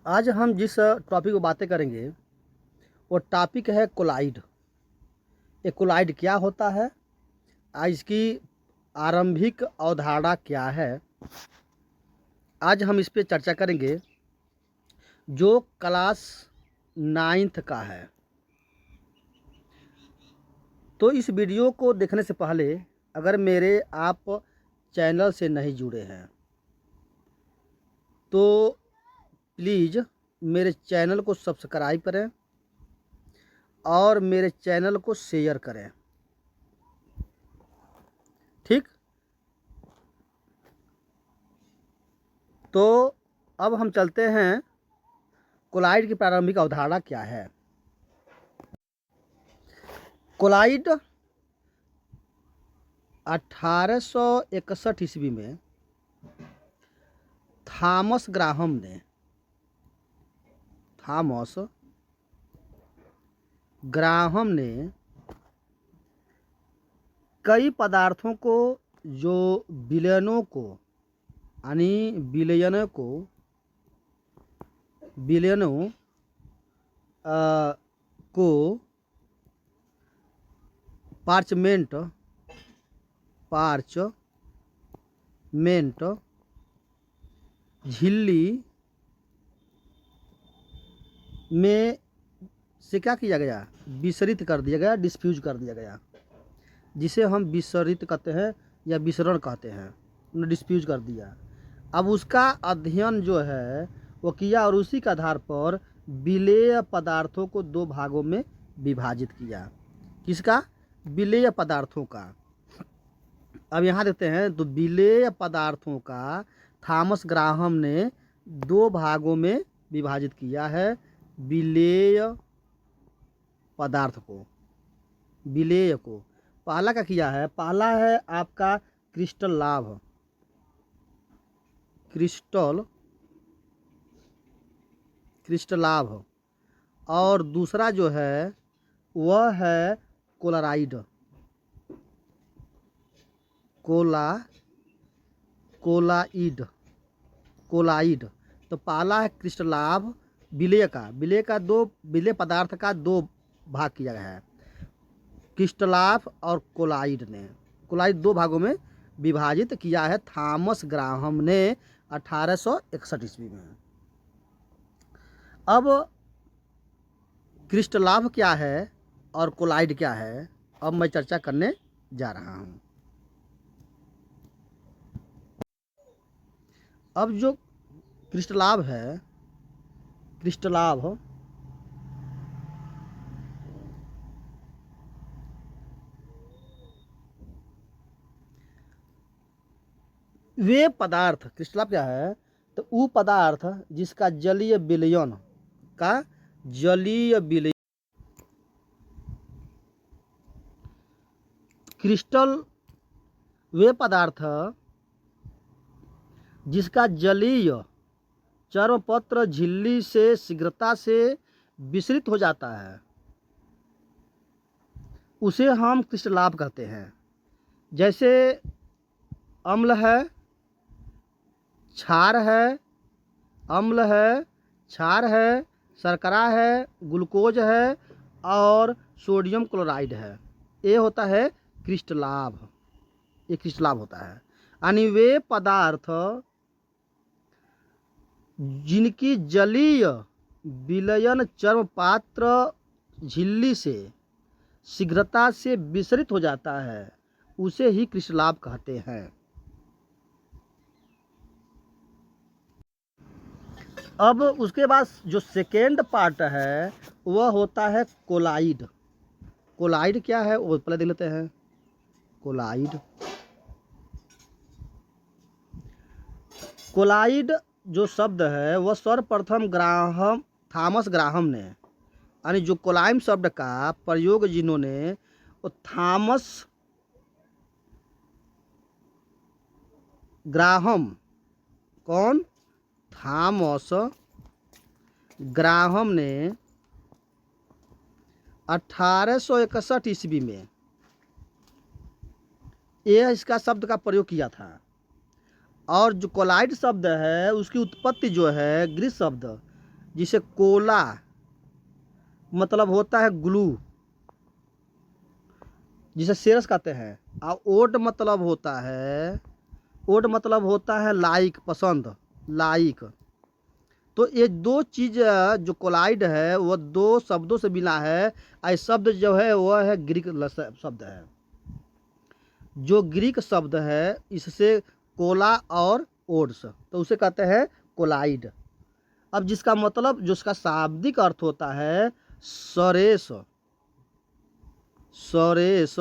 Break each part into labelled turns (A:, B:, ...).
A: आज हम जिस टॉपिक पर बातें करेंगे वो टॉपिक है कोलाइड। ये कोलाइड क्या होता है, आज इसकी आरंभिक अवधारणा क्या है, आज हम इस पे चर्चा करेंगे जो क्लास 9th का है। तो इस वीडियो को देखने से पहले अगर मेरे आप चैनल से नहीं जुड़े हैं तो प्लीज़ मेरे चैनल को सब्सक्राइब करें और मेरे चैनल को शेयर करें, ठीक। तो अब हम चलते हैं कोलाइड की प्रारंभिक अवधारणा क्या है। कोलाइड 1861 ईस्वी में थॉमस ग्राहम ने कई पदार्थों को जो विलयनों को पार्चमेंट झिल्ली में से क्या किया गया, विसरित कर दिया गया, डिस्फ्यूज कर दिया गया, जिसे हम विसरित कहते हैं या विसरण कहते हैं, उन्हें डिस्फ्यूज कर दिया। अब उसका अध्ययन जो है वो किया और उसी के आधार पर विलेय पदार्थों को दो भागों में विभाजित किया। किसका? विलेय पदार्थों का। अब यहाँ देखते हैं तो विलेय पदार्थों का थॉमस ग्राहम ने दो भागों में विभाजित किया है। विलेय पदार्थ को, विलेय को पहला का किया है, पहला है आपका क्रिस्टल लाभ और दूसरा जो है वह है कोलाइड। तो पहला है क्रिस्टल लाभ, विलेय का दो विलेय पदार्थ का दो भाग किया गया है, क्रिस्टलाफ और कोलाइड दो भागों में विभाजित किया है थॉमस ग्राहम ने 1861 ईस्वी में। अब क्रिस्टलाफ क्या है और कोलाइड क्या है, अब मैं चर्चा करने जा रहा हूं। अब जो क्रिस्टलाफ है, वे पदार्थ, क्रिस्टलाफ क्या है तो वो पदार्थ जिसका जलीय विलयन क्रिस्टल वे पदार्थ जिसका जलीय चर्मपत्र झिल्ली से शीघ्रता से विसरित हो जाता है उसे हम क्रिस्टलाफ कहते हैं। जैसे अम्ल है, क्षार है, शर्करा है, ग्लूकोज है और सोडियम क्लोराइड है, ये होता है क्रिस्टलाभ। ये क्रिस्टलाभ होता है, यानी वे पदार्थ जिनकी जलीय विलयन चर्मपात्र झिल्ली से शीघ्रता से विसरित हो जाता है उसे ही क्रिस्टलाभ कहते हैं। अब उसके बाद जो सेकेंड पार्ट है वह होता है कोलाइड। कोलाइड क्या है वो पहले देख लेते हैं। कोलाइड जो शब्द है वह सर्वप्रथम थॉमस ग्राहम ने, यानी जो कोलाइम शब्द का प्रयोग जिन्होंने, वो थॉमस ग्राहम, कौन? थॉमस ग्राहम ने 1861 ईस्वी में यह इसका शब्द का प्रयोग किया था। और जो कोलाइड शब्द है उसकी उत्पत्ति जो है ग्रीक शब्द जिसे कोला मतलब होता है ग्लू, जिसे सेरस कहते हैं, और ओड मतलब होता है लाइक, पसंद, लाइक। तो ये दो चीज़ जो कोलाइड है वह दो शब्दों से मिला है। ये शब्द जो है वह है ग्रीक शब्द है। जो ग्रीक शब्द है इससे कोला और ओड्स, तो उसे कहते हैं कोलाइड। अब जिसका मतलब, जो इसका शाब्दिक अर्थ होता है सरेस, सरेस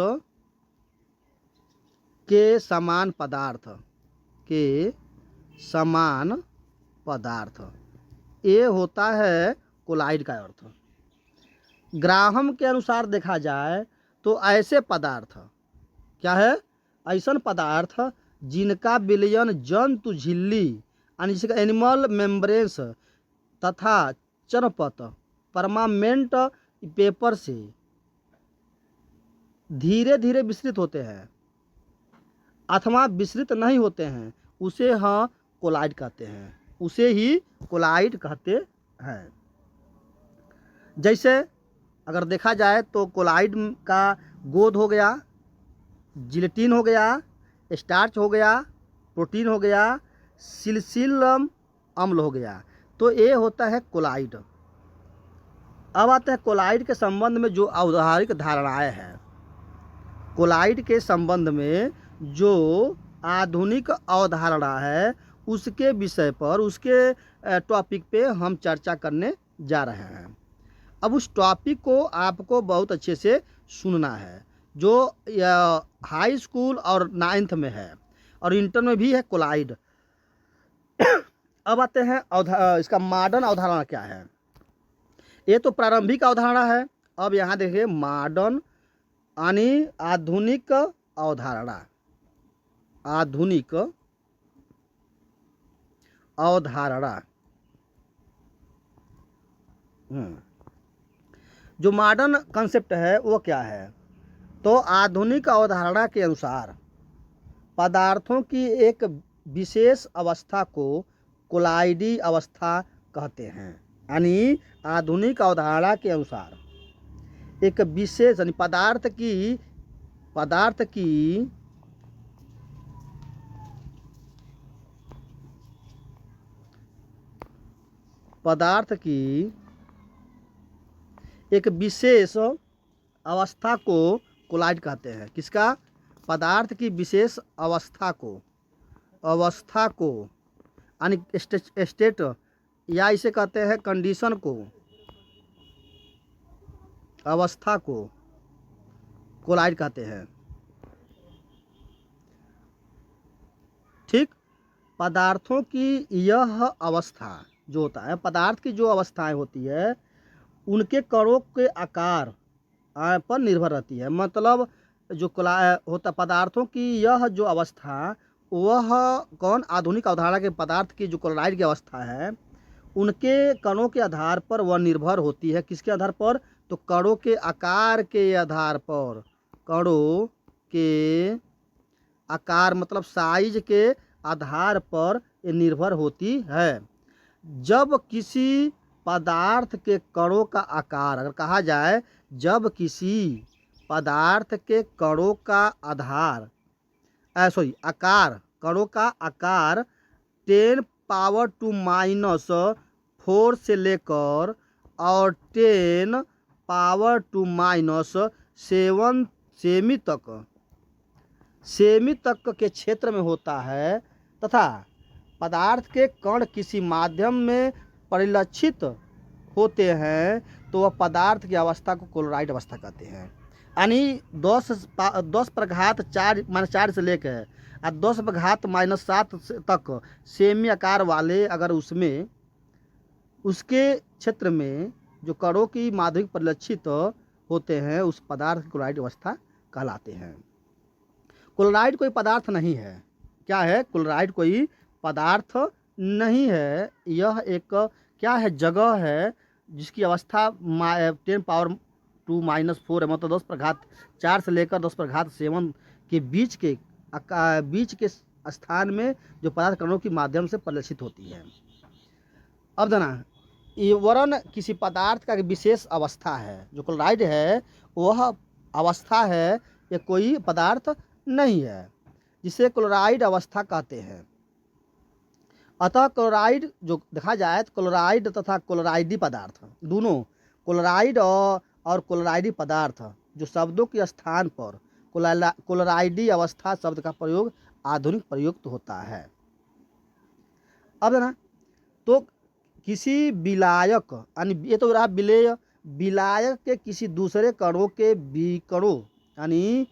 A: के समान पदार्थ, के समान पदार्थ, ये होता है कोलाइड का अर्थ। ग्राहम के अनुसार देखा जाए तो ऐसे पदार्थ क्या है, ऐसन पदार्थ जिनका विलयन जंतु झिल्ली यानी जिसका एनिमल मेम्ब्रेन्स तथा चर्मपत परमामेंट पेपर से धीरे धीरे विस्तृत होते हैं अथवा विस्तृत नहीं होते हैं, उसे हाँ कोलाइड कहते हैं, उसे ही कोलाइड कहते हैं। जैसे अगर देखा जाए तो कोलाइड का गोद हो गया, जिलेटिन हो गया, स्टार्च हो गया, प्रोटीन हो गया, सिलिसिलम अम्ल हो गया, तो ये होता है कोलाइड। अब आते हैं कोलाइड के संबंध में जो औदाहरिक धारणाएं हैं। कोलाइड के संबंध में जो आधुनिक अवधारणा है उसके विषय पर, उसके टॉपिक पे हम चर्चा करने जा रहे हैं। अब उस टॉपिक को आपको बहुत अच्छे से सुनना है, जो हाई स्कूल और 9th में है और इंटर में भी है कोलाइड। अब आते हैं इसका मॉडर्न अवधारणा क्या है। ये तो प्रारंभिक अवधारणा है। अब यहाँ देखिए मॉडर्न यानी आधुनिक अवधारणा, आधुनिक अवधारणा। जो मॉडर्न कंसेप्ट है वो क्या है, तो आधुनिक अवधारणा के अनुसार पदार्थों की एक विशेष अवस्था को कोलाइडी अवस्था कहते हैं। यानी आधुनिक अवधारणा के अनुसार एक विशेष यानी पदार्थ की एक विशेष अवस्था को कोलाइड कहते हैं। किसका, पदार्थ की विशेष अवस्था को यानी स्टेट या इसे कहते हैं कंडीशन को, अवस्था को कोलाइड कहते हैं। ठीक, पदार्थों की यह अवस्था जो होता है, पदार्थ की जो अवस्थाएं होती है उनके कणों के आकार पर निर्भर रहती है। मतलब जो होता पदार्थों की यह जो अवस्था, वह कौन, आधुनिक अवधारणा के पदार्थ की जो कोलाइड की अवस्था है उनके कणों के आधार पर वह निर्भर होती है। किसके आधार पर, तो कणों के आकार के आधार पर, कणों के आकार मतलब साइज के आधार पर ये निर्भर होती है। जब किसी पदार्थ के कणों का आकार, अगर कहा जाए जब किसी पदार्थ के कणों का आकार, कणों का आकार 10⁻⁻⁴ से लेकर और 10⁻⁻7 सेमी तक के क्षेत्र में होता है, तथा पदार्थ के कण किसी माध्यम में परिलक्षित होते हैं, तो वह पदार्थ की अवस्था को कोलाइड अवस्था कहते हैं। यानी 10⁻⁴ से लेकर 10⁻⁻7 तक सेमी आकार वाले, अगर उसमें उसके क्षेत्र में जो कणों की माध्यमिक परिलक्षित होते हैं, उस पदार्थ की कोलाइड अवस्था कहलाते हैं। कोलाइड कोई पदार्थ नहीं है। क्या है, कोलाइड कोई पदार्थ नहीं है। यह एक क्या है, जगह है जिसकी अवस्था 10⁻⁻⁴ है, मतलब 10⁻⁴ से लेकर 10⁻⁷ के बीच के स्थान में जो पदार्थ कणों के माध्यम से परिलक्षित होती है। अब जाना ये वरन किसी पदार्थ का एक विशेष अवस्था है। जो क्लोराइड है वह अवस्था है, ये कोई पदार्थ नहीं है, जिसे क्लोराइड अवस्था कहते हैं। अतः क्लोराइड जो देखा जाए तो क्लोराइड तथा क्लोराइडी पदार्थ दोनों, क्लोराइड और क्लोराइडी पदार्थ जो शब्दों के स्थान पर क्लोराइडी अवस्था शब्द का प्रयोग आधुनिक प्रयुक्त होता है। अब ना तो किसी विलायक यानी ये तो रहा विलेय, विलायक के किसी दूसरे कणों के विकणों यानी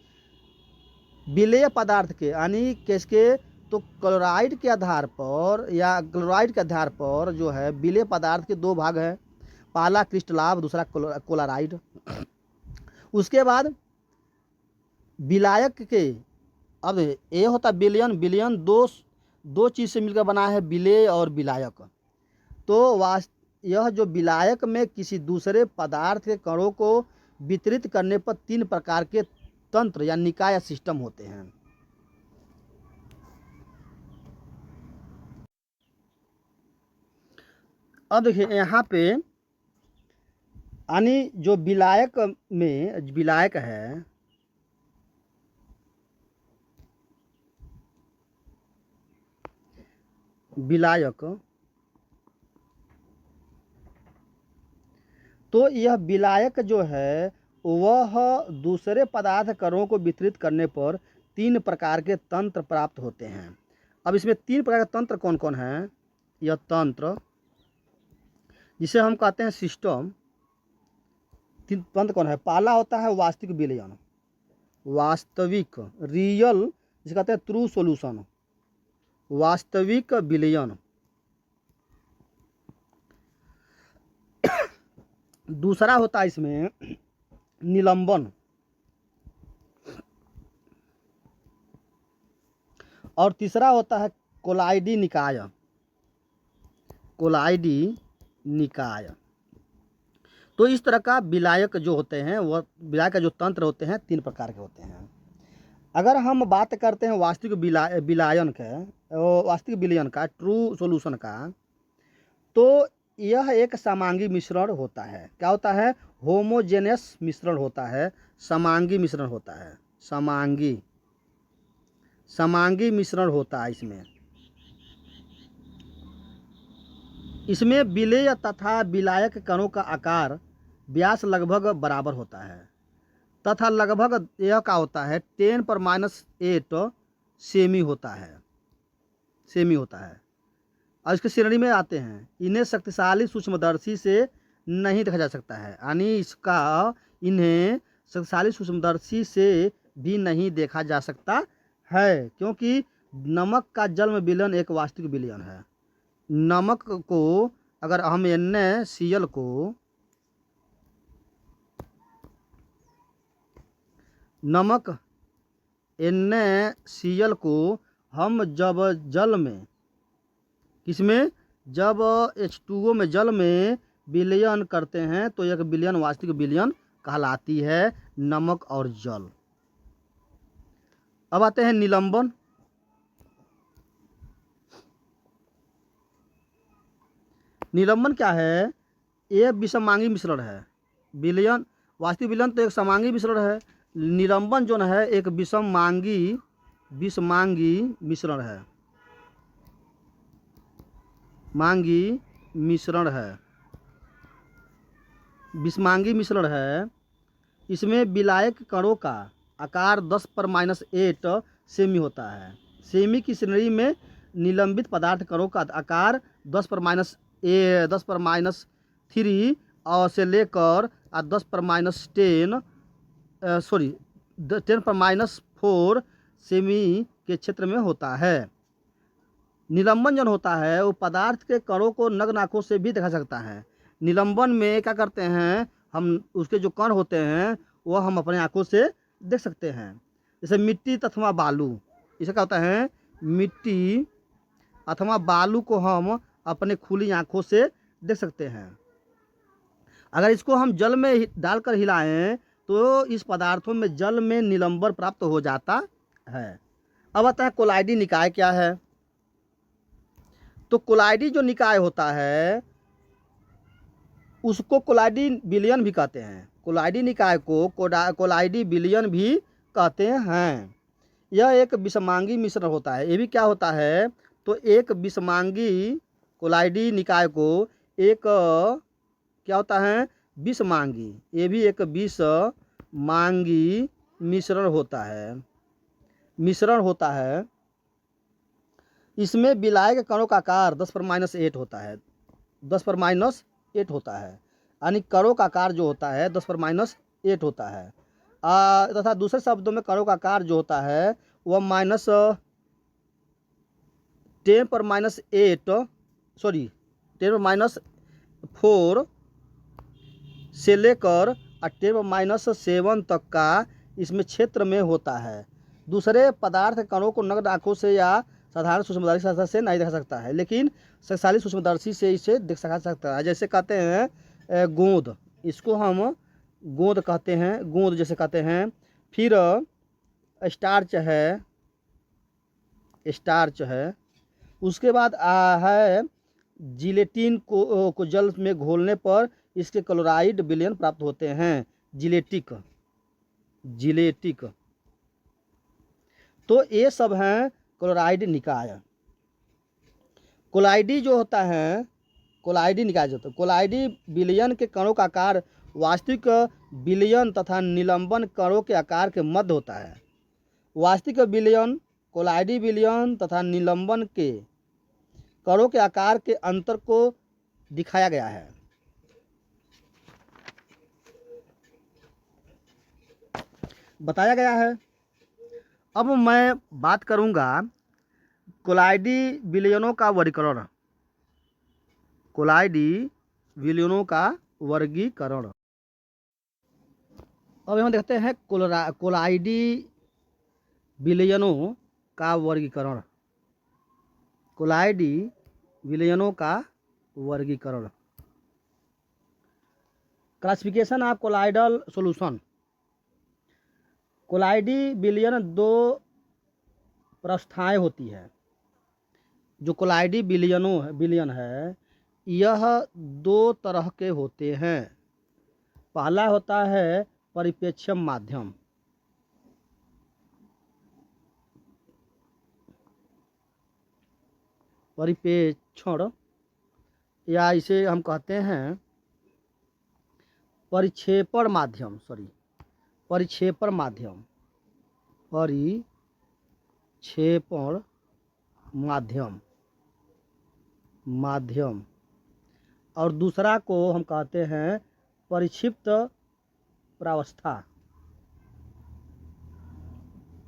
A: विलेय पदार्थ के यानी किसके, तो क्लोराइड के आधार पर या क्लोराइड के आधार पर जो है विलेय पदार्थ के दो भाग हैं, पहला क्रिस्टलाभ दूसरा क्लोराइड। उसके बाद विलायक के, अब ये होता विलयन, विलयन दो चीज़ से मिलकर बना है, विलेय और विलायक। तो यह जो विलायक में किसी दूसरे पदार्थ के कणों को वितरित करने पर 3 प्रकार के तंत्र या निकाय या सिस्टम होते हैं। अब देखिए यहाँ पे यानी जो विलायक में विलायक है, विलायक, तो यह विलायक जो है वह दूसरे पदार्थ कणों को वितरित करने पर 3 प्रकार के तंत्र प्राप्त होते हैं। अब इसमें 3 प्रकार के तंत्र कौन कौन हैं? यह तंत्र जिसे हम कहते हैं सिस्टम, 3 तंत्र कौन है? पहला होता है वास्तविक विलयन, वास्तविक रियल जिसे कहते हैं ट्रू सॉल्यूशन, वास्तविक विलयन। दूसरा होता है इसमें निलंबन, और तीसरा होता है कोलाइडी निकाय, कोलाइडी निकाय। तो इस तरह का विलायक जो होते हैं वह विलायक का जो तंत्र होते हैं 3 प्रकार के होते हैं। अगर हम बात करते हैं वास्तविक विलायन के, वास्तविक विलयन का, ट्रू सॉल्यूशन का, तो यह एक समांगी मिश्रण होता है। क्या होता है? होमोजेनस मिश्रण होता है, समांगी मिश्रण होता है, समांगी मिश्रण होता है। इसमें विलेय तथा विलायक कणों का आकार व्यास लगभग बराबर होता है तथा लगभग यह क्या होता है 10⁻⁸ सेमी होता है, और इसके श्रेणी में आते हैं। इन्हें शक्तिशाली सूक्ष्मदर्शी से नहीं देखा जा सकता है, यानी इन्हें शक्तिशाली सूक्ष्मदर्शी से भी नहीं देखा जा सकता है, क्योंकि नमक का जल विलयन एक वास्तविक विलयन है। नमक को अगर हम NaCl को, नमक NaCl को हम जब जल में, किसमें, जब H2O में जल में विलयन करते हैं तो एक विलयन वास्तविक विलयन कहलाती है, नमक और जल। अब आते हैं निलंबन। निलंबन क्या है? ये विषमांगी मिश्रण है। विलयन, वास्तविक विलयन तो एक समांगी मिश्रण है, निलंबन जो है एक विषमांगी मिश्रण है, विषमांगी मिश्रण है। इसमें विलायक कणों का आकार 10⁻⁸ सेमी होता है। सेमी की श्रेणी में निलंबित पदार्थ कणों का आकार 10⁻³ और से लेकर 10⁻4 सेमी के क्षेत्र में होता है। निलंबन जो होता है वो पदार्थ के कणों को नग्न आंखों से भी देखा सकता है। निलंबन में क्या करते हैं हम, उसके जो कण होते हैं वह हम अपने आंखों से देख सकते हैं। जैसे मिट्टी अथवा बालू, इसे क्या होता है, मिट्टी अथवा बालू को हम अपने खुली आंखों से देख सकते हैं। अगर इसको हम जल में डालकर हिलाएं तो इस पदार्थों में जल में निलंबन प्राप्त हो जाता है। अब आता है कोलाइडी निकाय क्या है? तो कोलाइडी जो निकाय होता है उसको कोलाइडी विलयन भी कहते हैं। कोलाइडी निकाय को कोलाइडी विलयन भी कहते हैं। यह एक विषमांगी मिश्रण होता है। ये भी क्या होता है, तो एक विषमांगी कोलाइडी निकाय को एक क्या होता है, विषमांगी, ये भी एक विषमांगी मिश्रण होता है। इसमें विलायक कणों का आकार 10⁻8 होता है, 10⁻8 होता है, यानी कणों का आकार जो होता है 10⁻8 होता है। तथा दूसरे शब्दों में कणों का आकार जो होता है वह -10⁻4 से लेकर 10⁻7 तक का इसमें क्षेत्र में होता है। दूसरे पदार्थ कणों को नग्न आंखों से या साधारण सूक्ष्मदर्शी से नहीं देखा सकता है, लेकिन शक्तिशाली सूक्ष्मदर्शी से इसे देख सकता है। जैसे कहते हैं गोंद, इसको हम गोंद कहते हैं, गोंद जैसे कहते हैं। फिर स्टार्च है। उसके बाद है जिलेटिन को जल में घोलने पर इसके क्लोराइड विलयन प्राप्त होते हैं, जिलेटिक। तो ये सब हैं क्लोराइड निकाय। कोलाइडी जो होता है, कोलाइडी निकाय जो होता है, कोलाइडी विलयन के कणों का आकार वास्तविक विलयन तथा निलंबन कणों के आकार के मध्य होता है। वास्तविक विलयन, कोलाइडी विलयन तथा निलंबन के कणों के आकार के अंतर को दिखाया गया है। बताया गया है। अब मैं बात करूंगा कोलाइडी विलयनों का वर्गीकरण। कोलाइडी विलयनों का वर्गीकरण। अब हम देखते हैं कोलाइडी विलयनों का वर्गीकरण। कोलाइडी विलयनों का वर्गीकरण। Classification of colloidal solution. कोलाइडी विलयन दो प्रवस्थाएं होती है। जो कोलाइडी विलयन है यह दो तरह के होते हैं। पहला होता है परिप्रेक्ष्य माध्यम। परिप्रेक्षण या इसे हम कहते हैं परिक्षेपण माध्यम, परिक्षेपण माध्यम। और दूसरा को हम कहते हैं परिक्षिप्त प्रावस्था।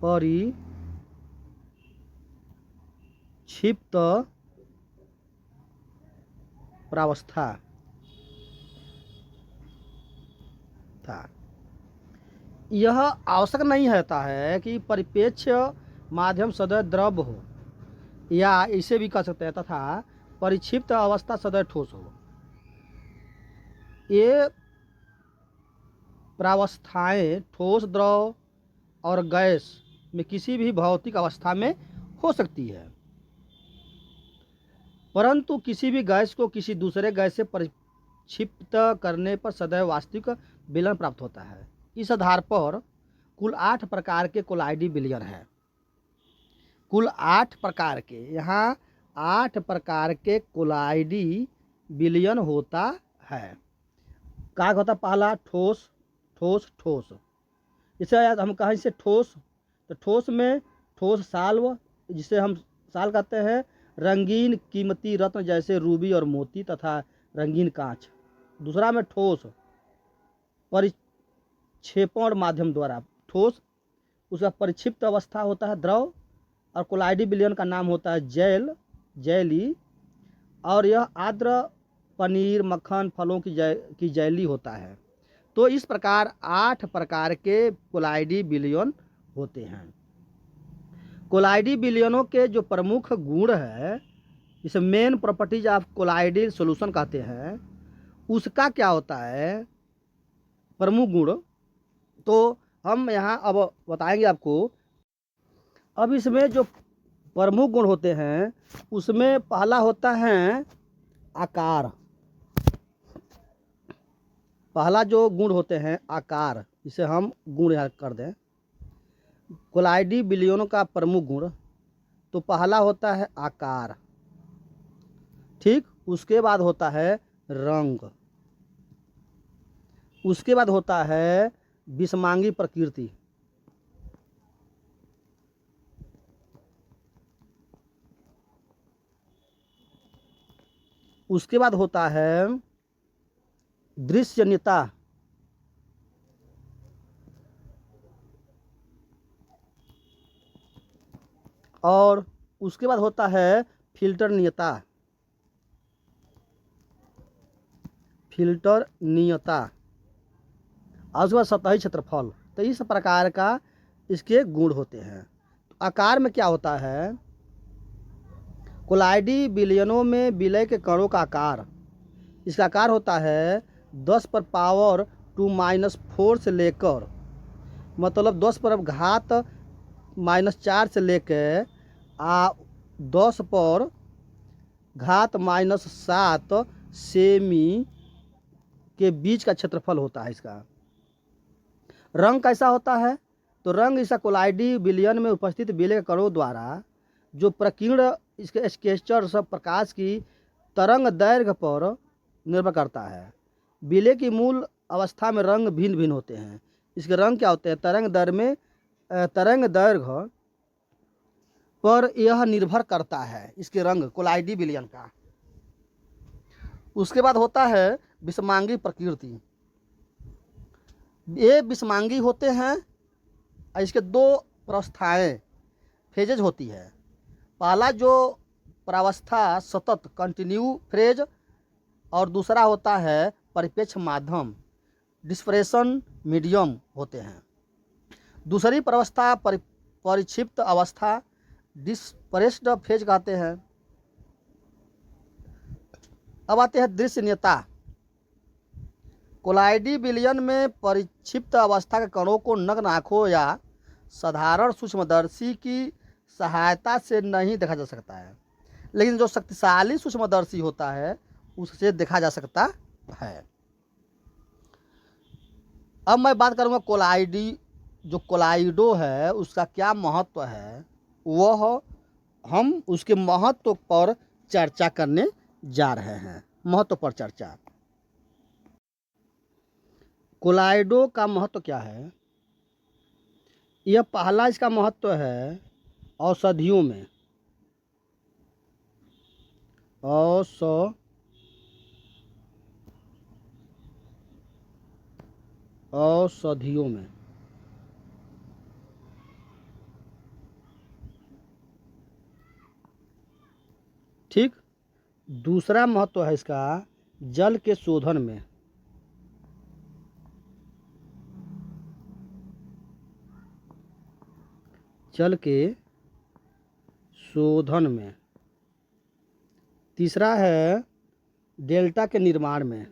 A: परिक्षिप्त प्रावस्था था। यह आवश्यक नहीं होता है कि परिप्रेक्ष्य माध्यम सदैव द्रव हो, या इसे भी कह सकते हैं तथा परिक्षिप्त अवस्था सदैव ठोस हो। ये प्रावस्थाएं ठोस, द्रव और गैस में किसी भी भौतिक अवस्था में हो सकती है, परंतु किसी भी गैस को किसी दूसरे गैस से परिक्षिप्त करने पर सदैव वास्तविक विलयन प्राप्त होता है। इस आधार पर कुल 8 प्रकार के कोलाइडी विलयन हैं। कुल 8 प्रकार के, यहाँ 8 प्रकार के कोलाइडी विलयन होता है। क्या होता है? पहला ठोस। इसे हम कहें इसे ठोस, तो ठोस में ठोस साल्व, जिसे हम साल कहते हैं, रंगीन कीमती रत्न जैसे रूबी और मोती तथा रंगीन कांच। दूसरा में ठोस परिक्षेपण माध्यम द्वारा ठोस, उसका परिक्षिप्त अवस्था होता है द्रव, और कोलाइडी विलयन का नाम होता है जेली, और यह आर्द्र पनीर, मक्खन, फलों की जेली होता है। तो इस प्रकार 8 प्रकार के कोलाइडी विलयन होते हैं। कोलाइडी विलयनों के जो प्रमुख गुण है, इसे मेन प्रॉपर्टीज ऑफ कोलाइडी सॉल्यूशन कहते हैं, उसका क्या होता है प्रमुख गुण, तो हम यहाँ अब बताएंगे आपको। अब इसमें जो प्रमुख गुण होते हैं उसमें पहला होता है आकार। पहला जो गुण होते हैं आकार, इसे हम गुण यहाँ कर दें, कोलाइडी विलयनों का प्रमुख गुण, तो पहला होता है आकार, ठीक। उसके बाद होता है रंग, उसके बाद होता है विषमांगी प्रकृति, उसके बाद होता है दृश्यनीयता, और उसके बाद होता है फिल्टरनीयता, फिल्टरनीयता, और उसके बाद सतही क्षेत्रफल। तो इस प्रकार का इसके गुण होते हैं। तो आकार में क्या होता है, कोलाइडी विलयनों में विलय के कणों का आकार, इसका आकार होता है 10 पर पावर 2-4 से लेकर, मतलब 10 पर घात -4 से लेकर 10 पर घात -7 सेमी के बीच का क्षेत्रफल होता है इसका। रंग कैसा होता है, तो रंग इसका कोलाइडी विलयन में उपस्थित विलय के कणों द्वारा जो प्रकीर्ण इसके स्केचर सब प्रकाश की तरंग दैर्घ्य पर निर्भर करता है। विलय की मूल अवस्था में रंग भिन्न भिन्न होते हैं। इसके रंग क्या होते हैं, तरंग दैर्घ्य पर यह निर्भर करता है, इसके रंग कोलाइडी विलयन का। उसके बाद होता है विषमांगी प्रकृति। ये विषमांगी होते हैं, इसके दो प्रावस्थाएं फेजेज होती है। पहला जो प्रावस्था सतत कंटिन्यू फेज, और दूसरा होता है परिपेक्ष माध्यम डिस्परेशन मीडियम होते हैं। दूसरी प्रावस्था परिक्षिप्त अवस्था डिस्परेस्ड फेज कहते हैं। अब आते हैं दृश्यनीयता। कोलाइडी विलयन में परिक्षिप्त अवस्था के कणों को नग्न आँखों या साधारण सूक्ष्मदर्शी की सहायता से नहीं देखा जा सकता है, लेकिन जो शक्तिशाली सूक्ष्मदर्शी होता है उससे देखा जा सकता है। अब मैं बात करूँगा कोलाइडी, जो कोलाइडो है उसका क्या महत्व है, वह हम उसके महत्व पर चर्चा करने जा रहे हैं। महत्व पर चर्चा। कोलाइडो का महत्व क्या है, यह पहला इसका महत्व है औषधियों में, औषधियों में, ठीक। दूसरा महत्व है इसका जल के शोधन में, जल के शोधन में। तीसरा है डेल्टा के निर्माण में।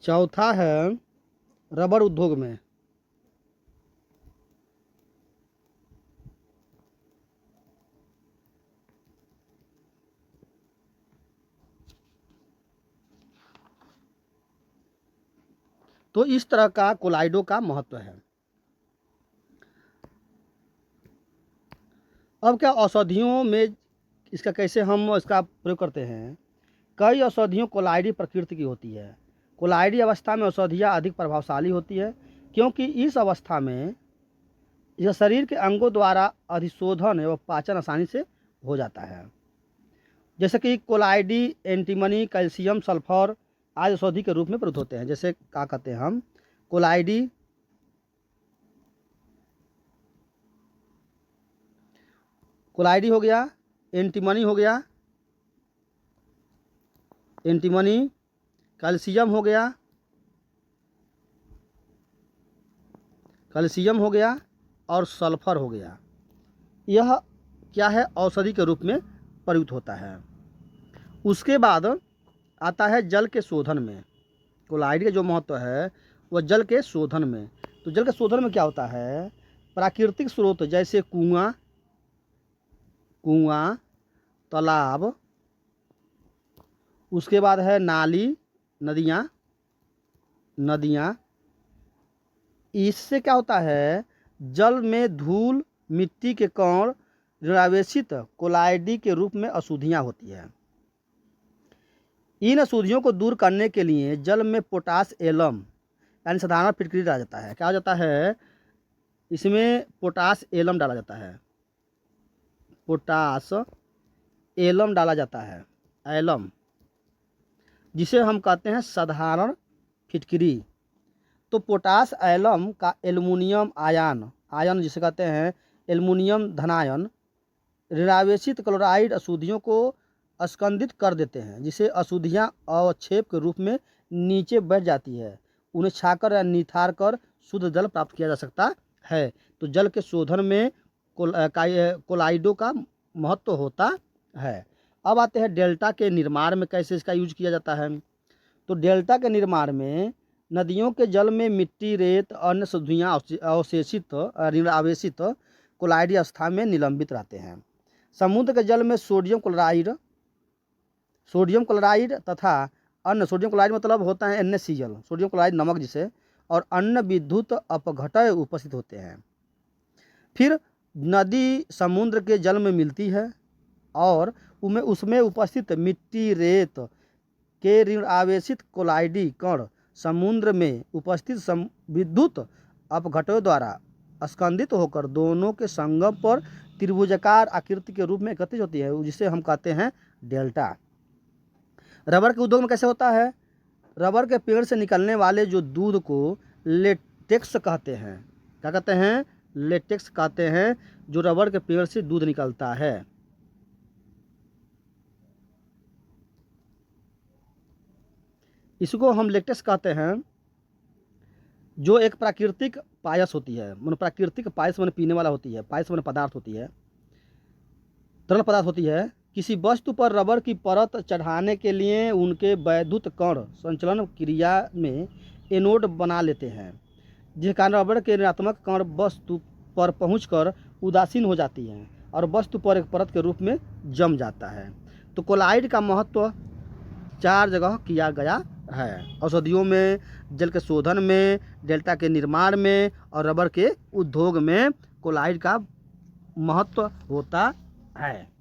A: चौथा है रबर उद्योग में। तो इस तरह का कोलाइडो का महत्व है। अब क्या औषधियों में इसका कैसे हम इसका प्रयोग करते हैं। कई औषधियों कोलाइडी प्रकृति की होती है। कोलाइडी अवस्था में औषधियाँ अधिक प्रभावशाली होती है, क्योंकि इस अवस्था में यह शरीर के अंगों द्वारा अधिशोधन एवं पाचन आसानी से हो जाता है। जैसे कि कोलाइडी एंटीमनी, कैल्शियम, सल्फर आदि औषधि के रूप में प्रयुक्त होते हैं। जैसे क्या कहते हैं हम, कोलाइडी हो गया, एंटीमनी हो गया, एंटीमनी, कैल्शियम हो गया, और सल्फर हो गया। यह क्या है, औषधि के रूप में प्रयुक्त होता है। उसके बाद आता है जल के शोधन में। कोलाइड का जो महत्व है वह जल के शोधन में। तो जल के शोधन में क्या होता है, प्राकृतिक स्रोत जैसे कुआं, कुआं, तालाब, उसके बाद है नाली, नदियाँ। इससे क्या होता है, जल में धूल, मिट्टी के कण, ऋणावेशित कोलाइडी के रूप में अशुद्धियाँ होती है। इन अशुद्धियों को दूर करने के लिए जल में पोटास एलम यानी साधारण फिटकरी डाला जाता है। क्या हो जाता है, इसमें पोटास एलम डाला जाता है, पोटास एलम डाला जाता है, एलम, जिसे हम कहते हैं साधारण फिटकरी। तो पोटास एलम का एल्युमिनियम आयन जिसे कहते हैं एल्युमिनियम धनायन, ऋणावेशित क्लोराइड अशुद्धियों को स्कंदित कर देते हैं, जिसे अशुद्धियाँ अवक्षेप के रूप में नीचे बैठ जाती है। उन्हें छाकर या निथार कर शुद्ध जल प्राप्त किया जा सकता है। तो जल के शोधन में कोलाइडों का महत्व होता है। अब आते हैं डेल्टा के निर्माण में कैसे इसका यूज किया जाता है। तो डेल्टा के निर्माण में नदियों के जल में मिट्टी, रेत, अन्य शुद्धियाँ अवशेषित ऋणावेशित कोलाइडी अवस्था में निलंबित रहते हैं। समुद्र के जल में सोडियम क्लोराइड तथा अन्य, सोडियम क्लोराइड मतलब होता है NaCl, सोडियम क्लोराइड नमक जिसे, और अन्य विद्युत अपघटय उपस्थित होते हैं। फिर नदी समुद्र के जल में मिलती है और उसमें उपस्थित मिट्टी, रेत के ऋणावेशित कोलाइडी कण समुद्र में उपस्थित विद्युत अपघटयों द्वारा स्कंदित होकर दोनों के संगम पर त्रिभुजाकार आकृति के रूप में एकत्रित होती है, जिसे हम कहते हैं डेल्टा। रबर के उद्योग में कैसे होता है, रबर के पेड़ से निकलने वाले जो दूध को लेटेक्स कहते हैं। क्या कहते हैं, लेटेक्स कहते हैं, जो रबर के पेड़ से दूध निकलता है। इसको हम लेटेक्स कहते हैं, जो एक प्राकृतिक पायस होती है, मतलब प्राकृतिक पायस मैंने पीने वाला होती है, पायस मैंने पदार्थ होती है, तरल पदार्थ होती है। किसी वस्तु पर रबर की परत चढ़ाने के लिए उनके वैद्युत कण संचलन क्रिया में एनोड बना लेते हैं, जिस कारण रबर के ऋणात्मक कण वस्तु पर पहुंचकर उदासीन हो जाती हैं और वस्तु पर एक परत के रूप में जम जाता है। तो कोलाइड का महत्व 4 जगह किया गया है, औषधियों में, जल के शोधन में, डेल्टा के निर्माण में और रबर के उद्योग में कोलाइड का महत्व होता है।